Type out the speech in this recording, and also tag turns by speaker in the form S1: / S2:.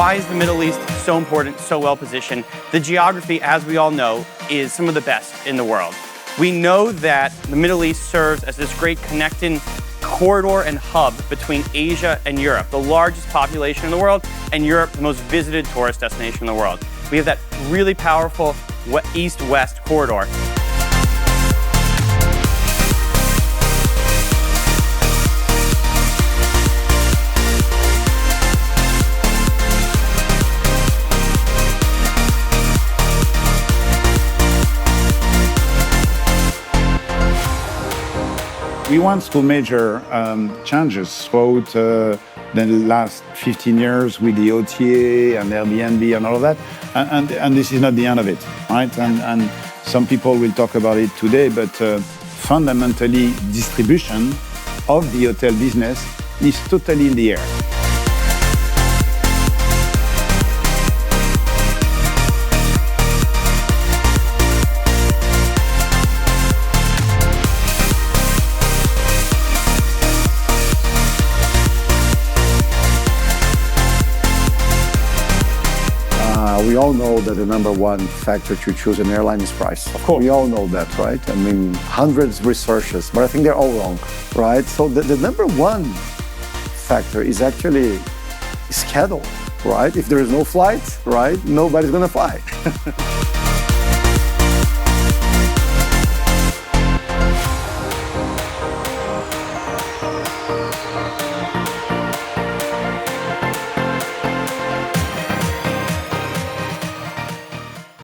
S1: Why is the Middle East so important, so well positioned? The geography, as we all know, is some of the best in the world. We know that the Middle East serves as this great connecting corridor and hub between Asia and Europe, the largest population in the world, and Europe, the most visited tourist destination in the world. We have that really powerful east-west corridor.
S2: We want to measure changes throughout the last 15 years with the OTA and Airbnb and all of that, and this is not the end of it, right? And some people will talk about it today, but fundamentally, distribution of the hotel business is totally in the air.
S3: We all know that the number one factor to choose an airline is price.
S2: Of course.
S3: We all know that, right? I mean, hundreds of researches, but I think they're all wrong, right? So the number one factor is actually schedule, right? If there is no flight, right, nobody's gonna fly.